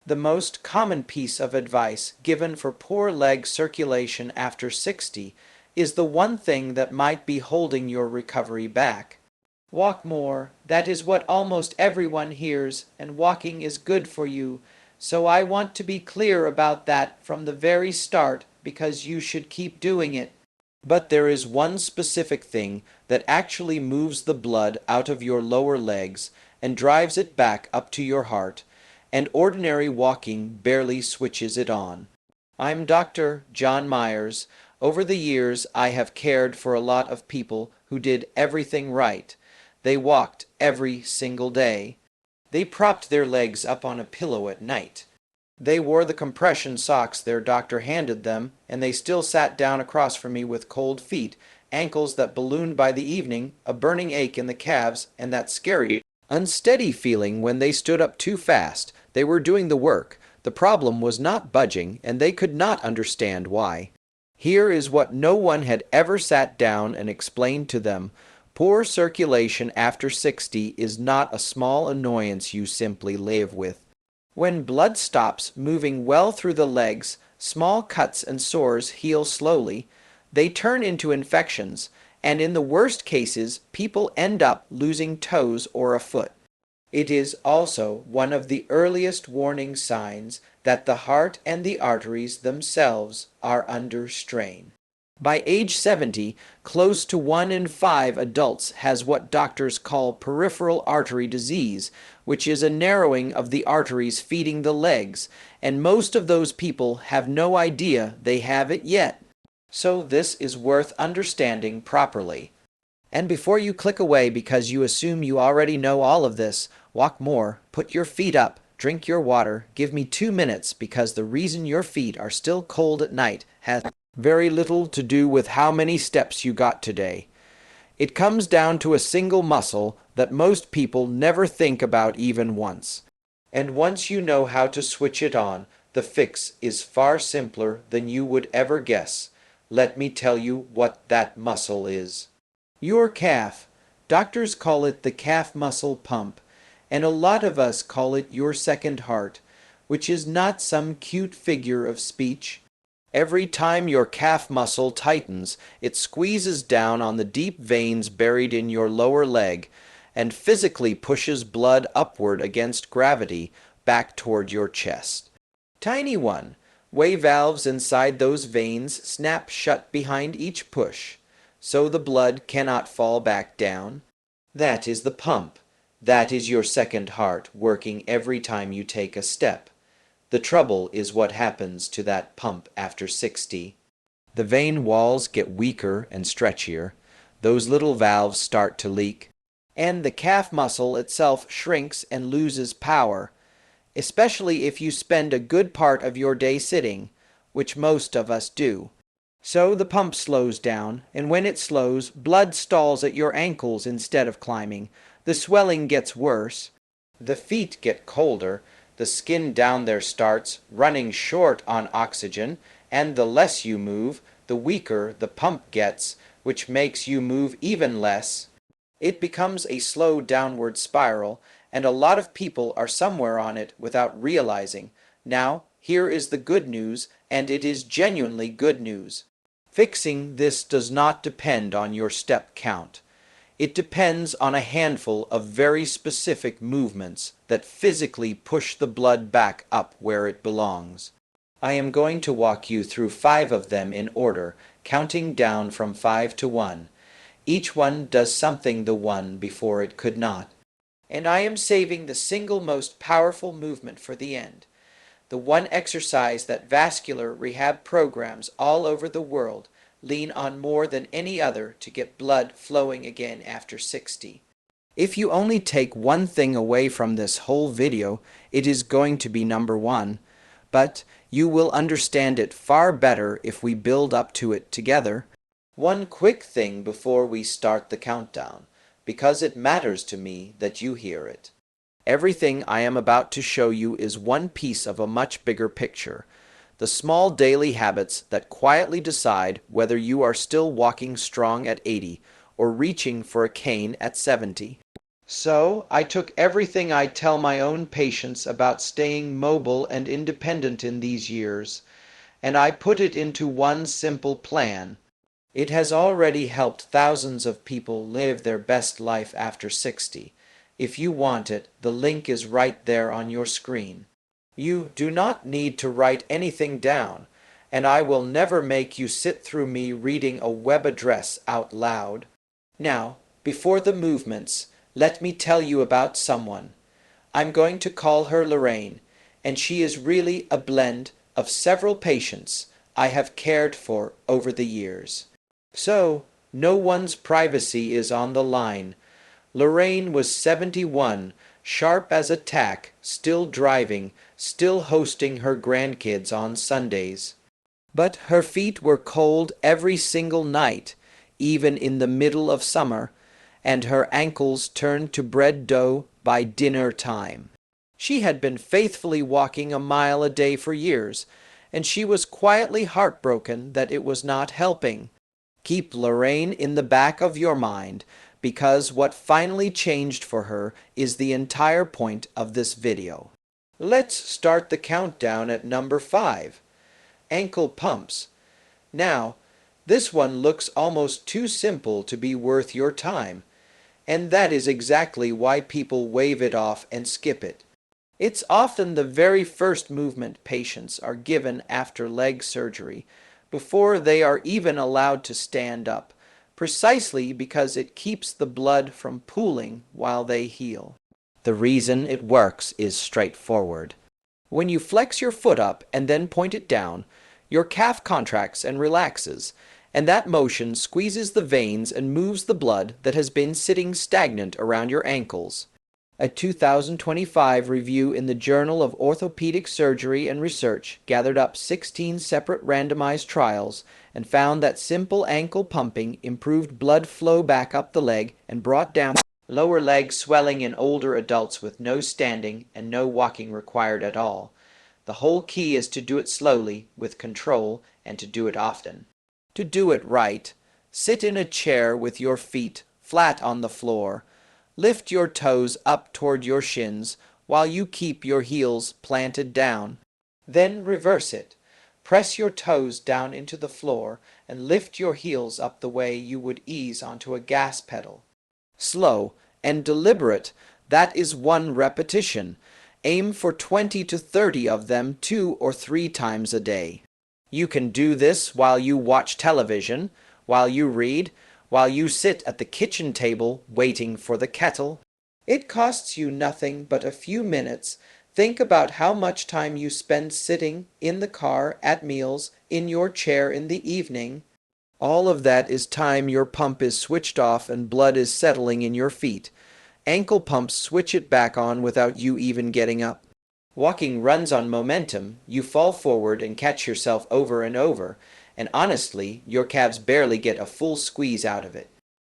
The most common piece of advice given for poor leg circulation after 60 is the one thing that might be holding your recovery back. Walk more. That is what almost everyone hears, and walking is good for you. So I want to be clear about that from the very start because you should keep doing it. But there is one specific thing that actually moves the blood out of your lower legs and drives it back up to your heart, and ordinary walking barely switches it on. I'm Dr. John Myers. Over the years, I have cared for a lot of people who did everything right. They walked every single day. They propped their legs up on a pillow at night. They wore the compression socks their doctor handed them, and they still sat down across from me with cold feet, ankles that ballooned by the evening, a burning ache in the calves, and that scary, unsteady feeling when they stood up too fast. They were doing the work. The problem was not budging, and they could not understand why. Here is what no one had ever sat down and explained to them. Poor circulation after 60 is not a small annoyance you simply live with. When blood stops moving well through the legs, small cuts and sores heal slowly. They turn into infections, and in the worst cases, people end up losing toes or a foot. It is also one of the earliest warning signs that the heart and the arteries themselves are under strain. By age 70, close to 1 in 5 adults has what doctors call peripheral artery disease, which is a narrowing of the arteries feeding the legs, and most of those people have no idea they have it yet. So this is worth understanding properly. And before you click away because you assume you already know all of this, walk more, put your feet up, drink your water, give me 2 minutes because the reason your feet are still cold at night has very little to do with how many steps you got today. It comes down to a single muscle that most people never think about even once. And once you know how to switch it on, the fix is far simpler than you would ever guess. Let me tell you what that muscle is. Your calf. Doctors call it the calf muscle pump, and a lot of us call it your second heart, which is not some cute figure of speech. Every time your calf muscle tightens, it squeezes down on the deep veins buried in your lower leg and physically pushes blood upward against gravity back toward your chest. Tiny one. Way valves inside those veins snap shut behind each push, so the blood cannot fall back down. That is the pump. That is your second heart working every time you take a step. The trouble is what happens to that pump after 60. The vein walls get weaker and stretchier, those little valves start to leak, and the calf muscle itself shrinks and loses power, especially if you spend a good part of your day sitting, which most of us do. So the pump slows down, and when it slows, blood stalls at your ankles instead of climbing. The swelling gets worse, the feet get colder, the skin down there starts running short on oxygen, and the less you move, the weaker the pump gets, which makes you move even less. It becomes a slow downward spiral, and a lot of people are somewhere on it without realizing. Now, here is the good news, and it is genuinely good news. Fixing this does not depend on your step count. It depends on a handful of very specific movements that physically push the blood back up where it belongs. I am going to walk you through 5 of them in order, counting down from 5 to 1. Each one does something the one before it could not. And I am saving the single most powerful movement for the end. The one exercise that vascular rehab programs all over the world lean on more than any other to get blood flowing again after 60. If you only take one thing away from this whole video, it is going to be number 1, but you will understand it far better if we build up to it together. One quick thing before we start the countdown, because it matters to me that you hear it. Everything I am about to show you is one piece of a much bigger picture. The small daily habits that quietly decide whether you are still walking strong at 80 or reaching for a cane at 70. So I took everything I tell my own patients about staying mobile and independent in these years, and I put it into one simple plan. It has already helped thousands of people live their best life after 60. If you want it, the link is right there on your screen. You do not need to write anything down, and I will never make you sit through me reading a web address out loud. Now, before the movements, let me tell you about someone. I'm going to call her Lorraine, and she is really a blend of several patients I have cared for over the years. So, no one's privacy is on the line. Lorraine was 71, sharp as a tack, still driving, still hosting her grandkids on Sundays. But her feet were cold every single night, even in the middle of summer, and her ankles turned to bread dough by dinner time. She had been faithfully walking a mile a day for years, and she was quietly heartbroken that it was not helping. Keep Lorraine in the back of your mind, because what finally changed for her is the entire point of this video. Let's start the countdown at number 5. Ankle pumps. Now, this one looks almost too simple to be worth your time, and that is exactly why people wave it off and skip it. It's often the very first movement patients are given after leg surgery, before they are even allowed to stand up, precisely because it keeps the blood from pooling while they heal. The reason it works is straightforward. When you flex your foot up and then point it down, your calf contracts and relaxes, and that motion squeezes the veins and moves the blood that has been sitting stagnant around your ankles. A 2025 review in the Journal of Orthopedic Surgery and Research gathered up 16 separate randomized trials and found that simple ankle pumping improved blood flow back up the leg and brought down lower leg swelling in older adults with no standing and no walking required at all. The whole key is to do it slowly, with control, and to do it often. To do it right, sit in a chair with your feet flat on the floor. Lift your toes up toward your shins while you keep your heels planted down. Then reverse it. Press your toes down into the floor and lift your heels up the way you would ease onto a gas pedal. Slow and deliberate, that is one repetition. Aim for 20 to 30 of them 2 or 3 times a day. You can do this while you watch television, while you read, while you sit at the kitchen table waiting for the kettle. It costs you nothing but a few minutes. Think about how much time you spend sitting in the car, at meals, in your chair in the evening. All of that is time your pump is switched off and blood is settling in your feet. Ankle pumps switch it back on without you even getting up. Walking runs on momentum. You fall forward and catch yourself over and over, and honestly, your calves barely get a full squeeze out of it.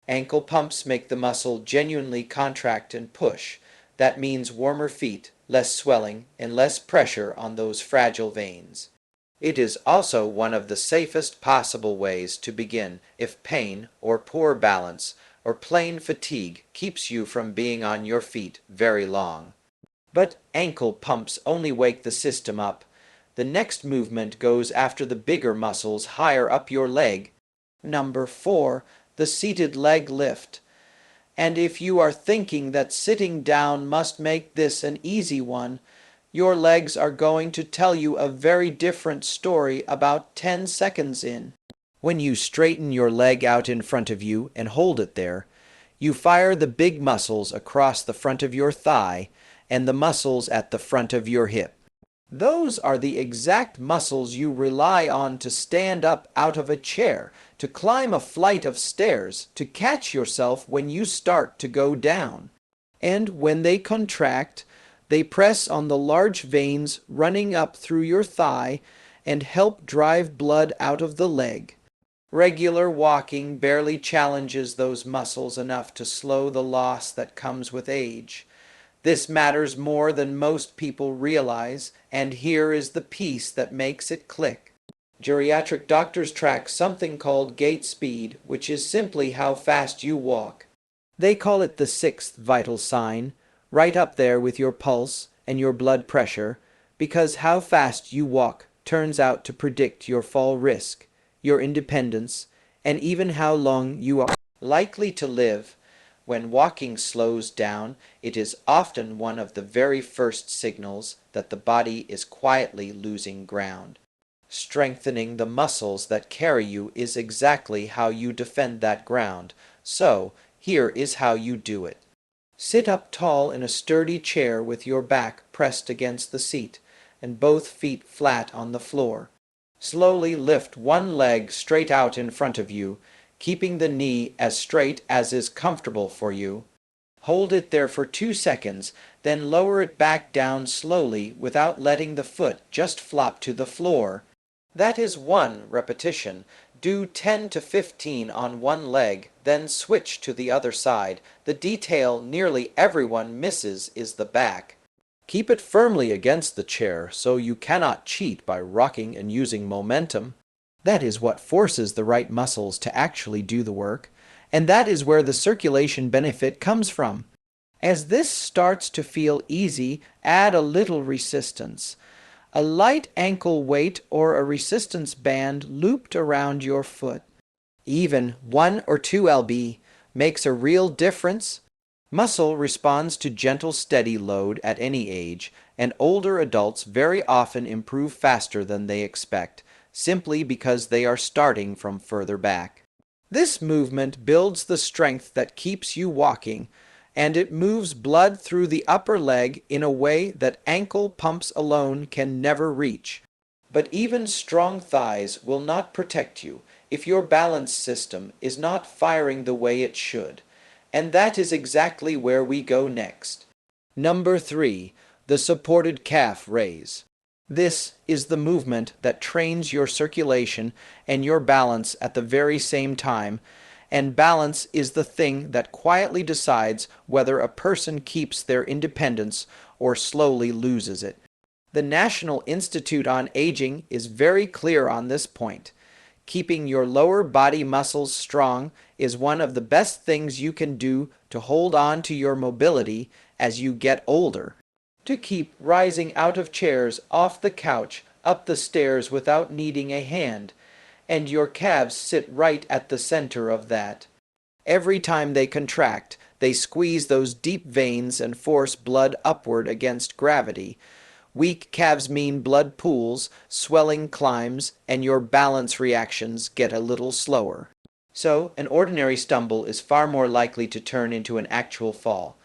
Ankle pumps make the muscle genuinely contract and push. That means warmer feet, less swelling, and less pressure on those fragile veins. It is also one of the safest possible ways to begin if pain or poor balance or plain fatigue keeps you from being on your feet very long. But ankle pumps only wake the system up. The next movement goes after the bigger muscles higher up your leg. Number 4, the seated leg lift. And if you are thinking that sitting down must make this an easy one, your legs are going to tell you a very different story about 10 seconds in. When you straighten your leg out in front of you and hold it there, you fire the big muscles across the front of your thigh and the muscles at the front of your hip. Those are the exact muscles you rely on to stand up out of a chair, to climb a flight of stairs, to catch yourself when you start to go down. And when they contract, they press on the large veins running up through your thigh and help drive blood out of the leg. Regular walking barely challenges those muscles enough to slow the loss that comes with age. This matters more than most people realize, and here is the piece that makes it click. Geriatric doctors track something called gait speed, which is simply how fast you walk. They call it the sixth vital sign, right up there with your pulse and your blood pressure, because how fast you walk turns out to predict your fall risk, your independence, and even how long you are likely to live. When walking slows down, it is often one of the very first signals that the body is quietly losing ground. Strengthening the muscles that carry you is exactly how you defend that ground. So, here is how you do it. Sit up tall in a sturdy chair with your back pressed against the seat and both feet flat on the floor. Slowly lift one leg straight out in front of you, keeping the knee as straight as is comfortable for you. Hold it there for 2 seconds, then lower it back down slowly without letting the foot just flop to the floor. That is one repetition. Do 10 to 15 on one leg, then switch to the other side. The detail nearly everyone misses is the back. Keep it firmly against the chair so you cannot cheat by rocking and using momentum. That is what forces the right muscles to actually do the work, and that is where the circulation benefit comes from. As this starts to feel easy, add a little resistance. A light ankle weight or a resistance band looped around your foot. Even 1 or 2 lb makes a real difference. Muscle responds to gentle steady load at any age, and older adults very often improve faster than they expect, simply because they are starting from further back. This movement builds the strength that keeps you walking, and it moves blood through the upper leg in a way that ankle pumps alone can never reach. But even strong thighs will not protect you if your balance system is not firing the way it should. And that is exactly where we go next. Number 3, the supported calf raise. This is the movement that trains your circulation and your balance at the very same time, and balance is the thing that quietly decides whether a person keeps their independence or slowly loses it. The National Institute on Aging is very clear on this point. Keeping your lower body muscles strong is one of the best things you can do to hold on to your mobility as you get older. To keep rising out of chairs, off the couch, up the stairs without needing a hand, and your calves sit right at the center of that. Every time they contract, they squeeze those deep veins and force blood upward against gravity. Weak calves mean blood pools, swelling climbs, and your balance reactions get a little slower. So, an ordinary stumble is far more likely to turn into an actual fall.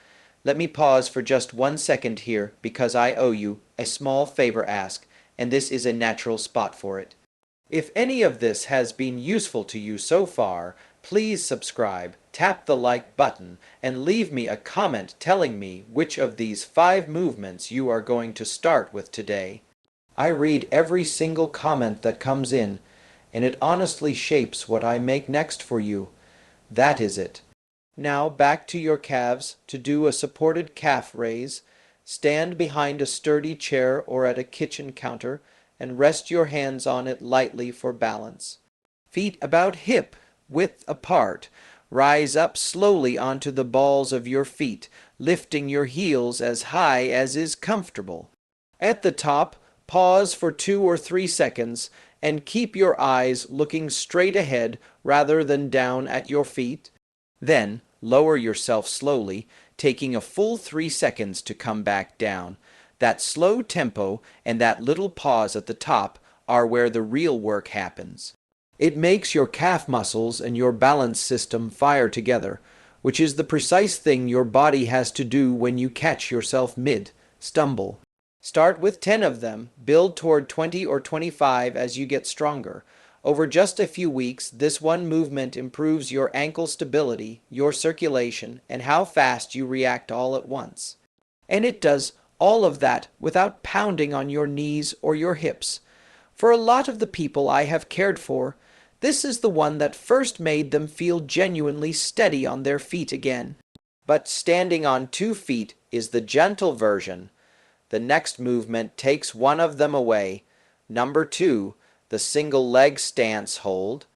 Let me pause for just 1 second here because I owe you a small favor ask, and this is a natural spot for it. If any of this has been useful to you so far, please subscribe, tap the like button, and leave me a comment telling me which of these 5 movements you are going to start with today. I read every single comment that comes in, and it honestly shapes what I make next for you. That is it. Now back to your calves to do a supported calf raise. Stand behind a sturdy chair or at a kitchen counter, and rest your hands on it lightly for balance. Feet about hip width apart. Rise up slowly onto the balls of your feet, lifting your heels as high as is comfortable. At the top, pause for 2 or 3 seconds and keep your eyes looking straight ahead rather than down at your feet. Then, lower yourself slowly, taking a full 3 seconds to come back down. That slow tempo and that little pause at the top are where the real work happens. It makes your calf muscles and your balance system fire together, which is the precise thing your body has to do when you catch yourself mid-stumble. Start with 10 of them, build toward 20 or 25 as you get stronger. Over just a few weeks, this one movement improves your ankle stability, your circulation, and how fast you react all at once. And it does all of that without pounding on your knees or your hips. For a lot of the people I have cared for, this is the one that first made them feel genuinely steady on their feet again. But standing on 2 feet is the gentle version. The next movement takes one of them away. Number 2, the single leg stance hold.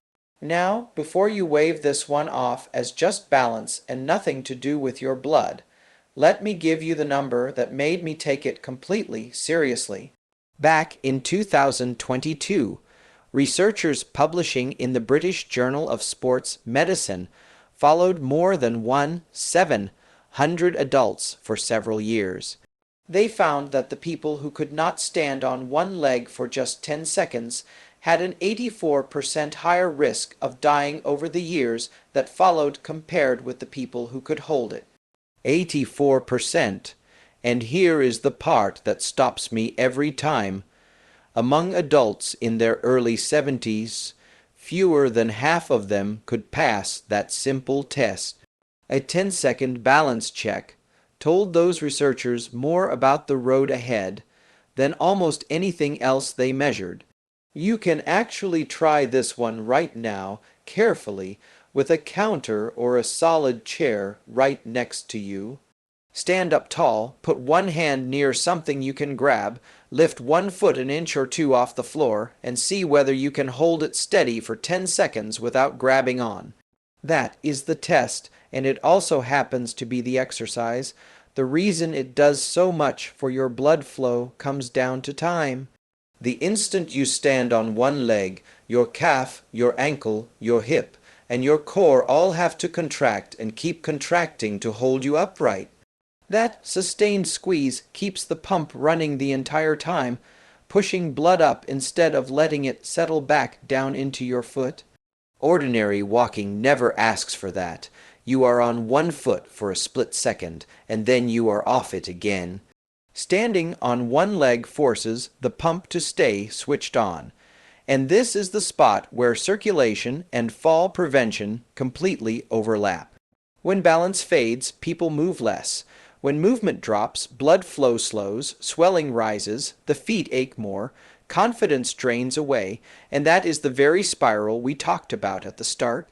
Now, before you wave this one off as just balance and nothing to do with your blood, let me give you the number that made me take it completely seriously. Back in 2022, researchers publishing in the British Journal of Sports Medicine followed more than 700 adults for several years. They found that the people who could not stand on one leg for just 10 seconds had an 84% higher risk of dying over the years that followed compared with the people who could hold it. 84%. And here is the part that stops me every time. Among adults in their early 70s, fewer than half of them could pass that simple test. A 10-second balance check told those researchers more about the road ahead than almost anything else they measured. You can actually try this one right now, carefully, with a counter or a solid chair right next to you. Stand up tall, put one hand near something you can grab, lift 1 foot an inch or two off the floor, and see whether you can hold it steady for 10 seconds without grabbing on. That is the test, and it also happens to be the exercise. The reason it does so much for your blood flow comes down to time. The instant you stand on one leg, your calf, your ankle, your hip, and your core all have to contract and keep contracting to hold you upright. That sustained squeeze keeps the pump running the entire time, pushing blood up instead of letting it settle back down into your foot. Ordinary walking never asks for that. You are on one foot for a split second, and then you are off it again. Standing on one leg forces the pump to stay switched on. And this is the spot where circulation and fall prevention completely overlap. When balance fades, people move less. When movement drops, blood flow slows, swelling rises, the feet ache more, confidence drains away, and that is the very spiral we talked about at the start.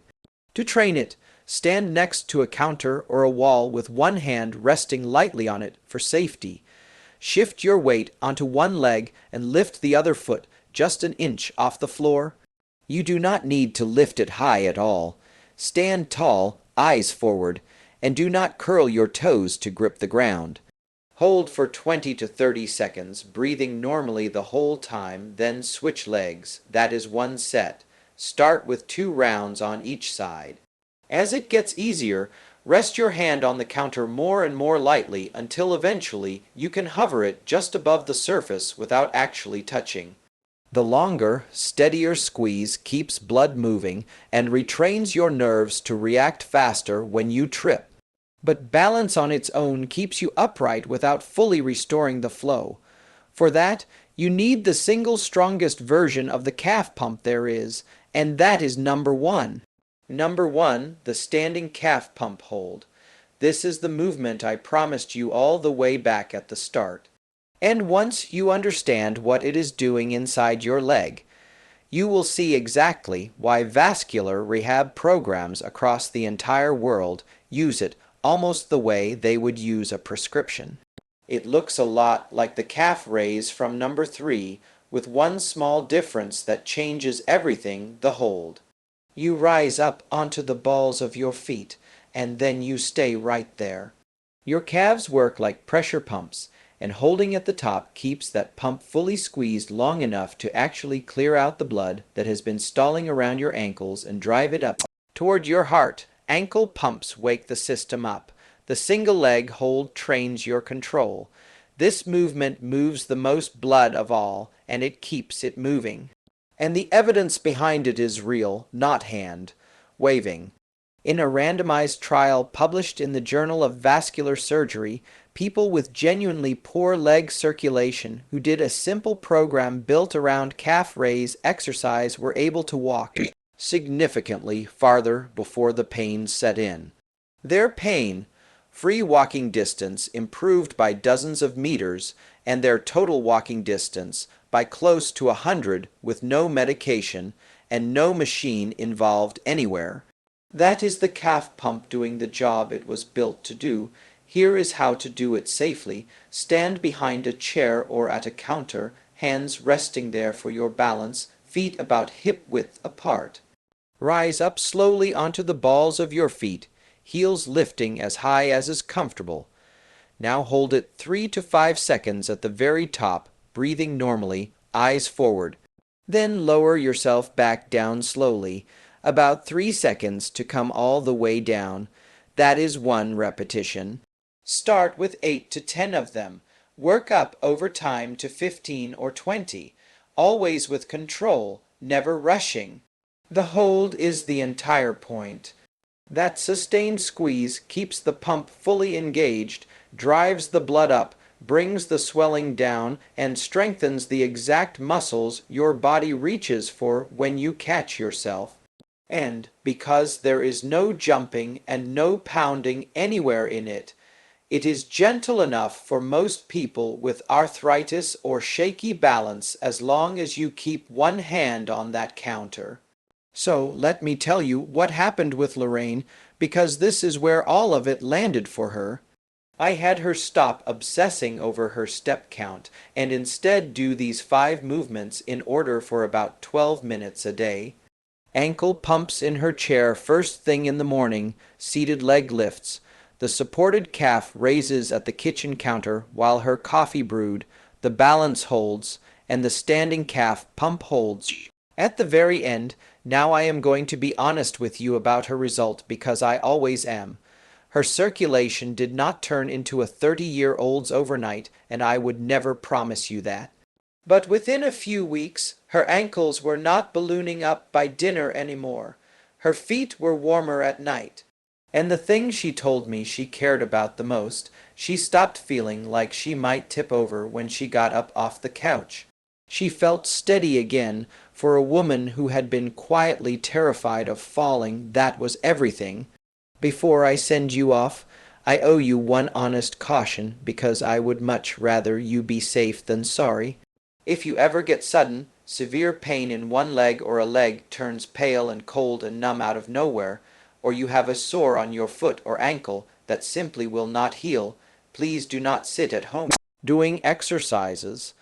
To train it, stand next to a counter or a wall with one hand resting lightly on it for safety. Shift your weight onto one leg and lift the other foot just an inch off the floor. You do not need to lift it high at all. Stand tall, eyes forward, and do not curl your toes to grip the ground. Hold for 20 to 30 seconds, breathing normally the whole time, then switch legs. That is one set. Start with 2 rounds on each side. As it gets easier, rest your hand on the counter more and more lightly until eventually you can hover it just above the surface without actually touching. The longer, steadier squeeze keeps blood moving and retrains your nerves to react faster when you trip. But balance on its own keeps you upright without fully restoring the flow. For that, you need the single strongest version of the calf pump there is, and that is number 1. Number 1, the standing calf pump hold. This is the movement I promised you all the way back at the start. And once you understand what it is doing inside your leg, you will see exactly why vascular rehab programs across the entire world use it almost the way they would use a prescription. It looks a lot like the calf raise from number 3, with one small difference that changes everything: the hold. You rise up onto the balls of your feet, and then you stay right there. Your calves work like pressure pumps, and holding at the top keeps that pump fully squeezed long enough to actually clear out the blood that has been stalling around your ankles and drive it up toward your heart. Ankle pumps wake the system up. The single leg hold trains your control. This movement moves the most blood of all, and it keeps it moving. And the evidence behind it is real, not hand waving. In a randomized trial published in the Journal of Vascular Surgery, people with genuinely poor leg circulation who did a simple program built around calf raise exercise were able to walk significantly farther before the pain set in. Their pain, free walking distance improved by dozens of meters, and their total walking distance by close to 100 with no medication and no machine involved anywhere. That is the calf pump doing the job it was built to do. Here is how to do it safely. Stand behind a chair or at a counter, hands resting there for your balance, feet about hip width apart. Rise up slowly onto the balls of your feet, heels lifting as high as is comfortable. Now hold it 3 to 5 seconds at the very top, breathing normally, eyes forward. Then lower yourself back down slowly, about 3 seconds to come all the way down. That is 1 repetition. Start with 8 to 10 of them. Work up over time to 15 or 20, always with control, never rushing. The hold is the entire point. That sustained squeeze keeps the pump fully engaged, drives the blood up, brings the swelling down, and strengthens the exact muscles your body reaches for when you catch yourself. And because there is no jumping and no pounding anywhere in it, it is gentle enough for most people with arthritis or shaky balance as long as you keep one hand on that counter. So let me tell you what happened with Lorraine, because this is where all of it landed for her. I had her stop obsessing over her step count and instead do these 5 movements in order for about 12 minutes a day. Ankle pumps in her chair first thing in the morning, seated leg lifts. The supported calf raises at the kitchen counter while her coffee brewed, the balance holds, and the standing calf pump holds. At the very end, now I am going to be honest with you about her result because I always am. Her circulation did not turn into a 30-year-old's overnight, and I would never promise you that. But within a few weeks, her ankles were not ballooning up by dinner anymore. Her feet were warmer at night. And the thing she told me she cared about the most, she stopped feeling like she might tip over when she got up off the couch. She felt steady again. For a woman who had been quietly terrified of falling, that was everything. Before I send you off, I owe you one honest caution because I would much rather you be safe than sorry. If you ever get sudden, severe pain in one leg or a leg turns pale and cold and numb out of nowhere, or you have a sore on your foot or ankle that simply will not heal, please do not sit at home doing exercises.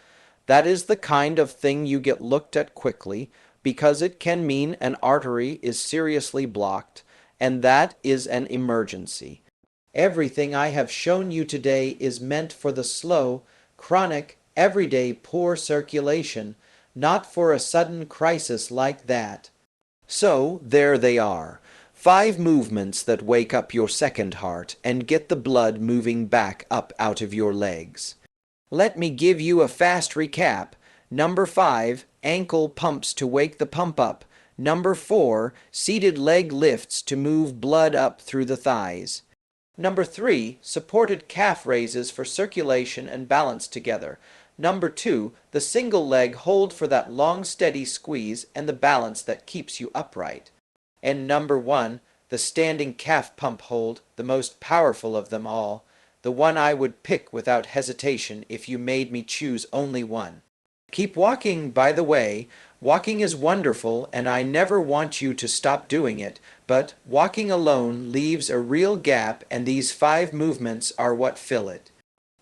That is the kind of thing you get looked at quickly because it can mean an artery is seriously blocked, and that is an emergency. Everything I have shown you today is meant for the slow, chronic, everyday poor circulation, not for a sudden crisis like that. So there they are. 5 movements that wake up your second heart and get the blood moving back up out of your legs. Let me give you a fast recap. Number 5, ankle pumps to wake the pump up. Number 4, seated leg lifts to move blood up through the thighs. Number 3, supported calf raises for circulation and balance together. Number 2, the single leg hold for that long steady squeeze and the balance that keeps you upright. And number 1, the standing calf pump hold, the most powerful of them all, the one I would pick without hesitation if you made me choose only one. Keep walking, by the way. Walking is wonderful, and I never want you to stop doing it, but walking alone leaves a real gap, and these 5 movements are what fill it.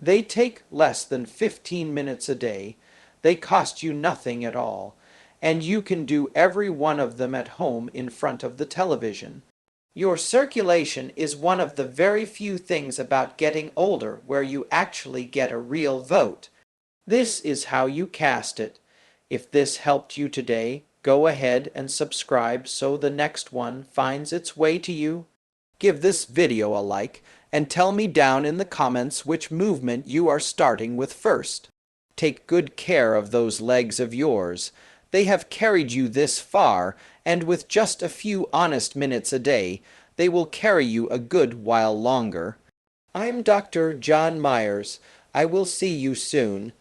They take less than 15 minutes a day. They cost you nothing at all, and you can do every one of them at home in front of the television. Your circulation is one of the very few things about getting older where you actually get a real vote. This is how you cast it. If this helped you today, go ahead and subscribe so the next one finds its way to you. Give this video a like and tell me down in the comments which movement you are starting with first. Take good care of those legs of yours. They have carried you this far, and with just a few honest minutes a day, they will carry you a good while longer. I'm Dr. John Myers. I will see you soon.